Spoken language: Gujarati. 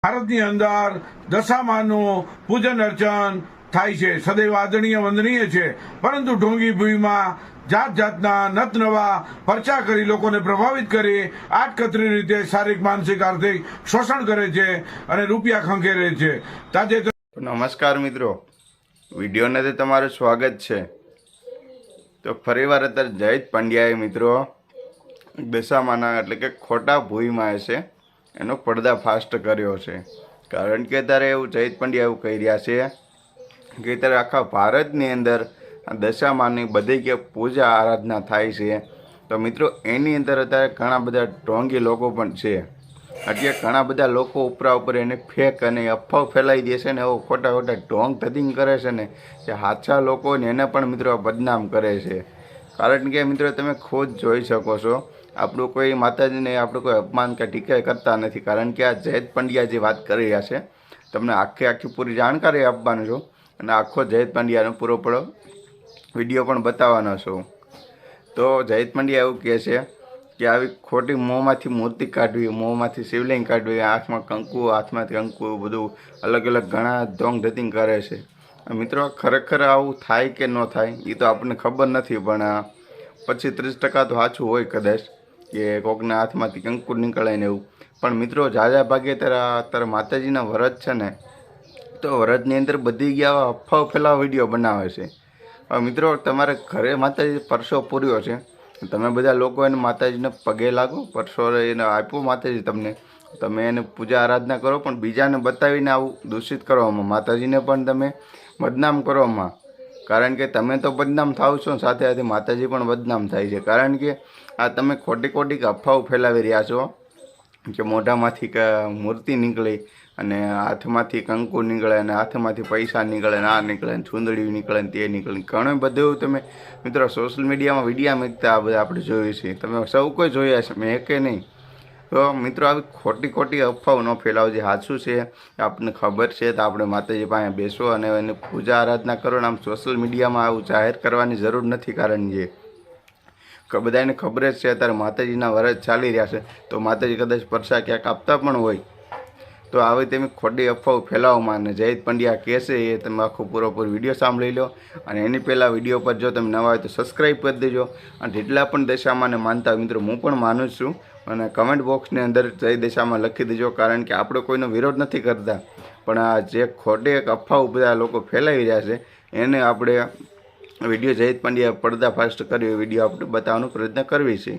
ભારતની અંદર દશામાનું પૂજન અર્ચન થાય છે, સદૈવ આદરણીય વંદનીય છે. પરંતુ ઢોંગી ભૂમિમાં જાત જાતના નત નવા પરચા કરી લોકોને પ્રભાવિત કરી આડકતરી રીતે શારીરિક માનસિક આર્થિક શોષણ કરે છે અને રૂપિયા ખંખેરે છે. તાજેતર નમસ્કાર મિત્રો, વિડીયોને તમારું સ્વાગત છે. તો ફરીવાર અત્યારે જયેશ પંડ્યાએ મિત્રો દશામાના એટલે કે ખોટા ભૂઈમાં છે એનો પર્દાફાશ કર્યો છે. કારણ કે અત્યારે એવું જયેશ પંડ્યા એવું કહી રહ્યા છે કે અત્યારે આખા ભારતની અંદર દશામાની બધી કે પૂજા આરાધના થાય છે. તો મિત્રો એની અંદર અત્યારે ઘણા બધા ઢોંગી લોકો પણ છે. એટલે ઘણા બધા લોકો ઉપરા ઉપર એને ફેક અને અફવાઓ ફેલાઈ દે છે ને એવો ખોટા ખોટા ઢોંગ ધતિંગ કરે છે ને કે સાચા લોકોને એને પણ મિત્રો બદનામ કરે છે. કારણ કે મિત્રો તમે ખુદ જોઈ શકો છો, આપણું કોઈ માતાજીને આપણું કોઈ અપમાન કે ટીકા કરતા નથી. કારણ કે આ જયેશ પંડ્યા જે વાત કરી રહ્યા છે તમને આખી પૂરી જાણકારી આપવાનું છું અને આખો જયેશ પંડ્યાનો પૂરો વિડીયો પણ બતાવવાનો છું. તો જયેશ પંડ્યા એવું કહે છે કે આવી ખોટી મોંમાંથી મૂર્તિ કાઢવી, મોંમાંથી શિવલિંગ કાઢવી, હાથમાંથી કંકુ બધું અલગ અલગ ઘણા ઢોંગ ધતિંગ કરે છે. મિત્રો ખરેખર આવું થાય કે ન થાય એ તો આપણને ખબર નથી, પણ પછી 30% તો સાચું હોય કદાચ કે કોકના હાથમાંથી કંકુ નીકળે ને એવું. પણ મિત્રો ઝાઝા ભાગે અત્યારે માતાજીના વ્રત છે ને, તો વ્રતની અંદર બધી ગયા અફવાઓ ફેલાવા વિડીયો બનાવે છે. મિત્રો તમારે ઘરે માતાજી પરસો પૂર્યો છે, તમે બધા લોકો એને માતાજીને પગે લાગો, પરસો એને આપ્યો માતાજી તમને, તમે એને પૂજા આરાધના કરો, પણ બીજાને બતાવીને આવું દૂષિત કરવામાં માતાજીને પણ તમે બદનામ કરવામાં. કારણ કે તમે તો બદનામ થાવ છો, સાથે સાથે માતાજી પણ બદનામ થાય છે. કારણ કે આ તમે ખોટી અફવાઓ ફેલાવી રહ્યા છો કે મોઢામાંથી મૂર્તિ નીકળી અને હાથમાંથી કંકુ નીકળે અને હાથમાંથી પૈસા નીકળે ને આ નીકળે ને ચૂંદડી નીકળે ને તે નીકળે. ઘણું બધું તમે મિત્રો સોશિયલ મીડિયામાં વિડીયા મૂકતા આ બધા આપણે જોયું છે, તમે સૌ કોઈ જોયા છે, મેં એકે નહીં. તો મિત્રો આવી ખોટી અફવાઓ ન ફેલાવજે. સાચું છે આપણને ખબર છે તો આપણે માતાજી પાસે બેસો અને એને પૂજા આરાધના કરો ને આમ સોશિયલ મીડિયામાં આવું જાહેર કરવાની જરૂર નથી. કારણ કે બધાને ખબર જ છે અત્યારે માતાજીના વ્રત ચાલી રહ્યા છે, તો માતાજી કદાચ પરસા ક્યાંક આપતા પણ હોય. તો આવી તમે ખોટી અફવાઓ ફેલાવવામાં અને જયેશ પંડ્યા કહેશે એ તમે આખો પૂરો વિડીયો સાંભળી લો. અને એની પહેલાં વિડીયો પર જો તમે નવા હોય તો સબસ્ક્રાઈબ કરી દેજો. અને જેટલા પણ દશામાને માનતા મિત્રો હું પણ માનું છું, અને કમેન્ટ બોક્સની અંદર જય દશામાં લખી દેજો. કારણ કે આપણે કોઈનો વિરોધ નથી કરતા, પણ આ જે ખોટી અફવાઓ બધા લોકો ફેલાવી રહ્યા છે એને આપણે વિડીયો જયેશ પંડ્યા પર્દાફાશ કર્યો વિડીયો આપણે બતાવવાનો પ્રયત્ન કરવી છે.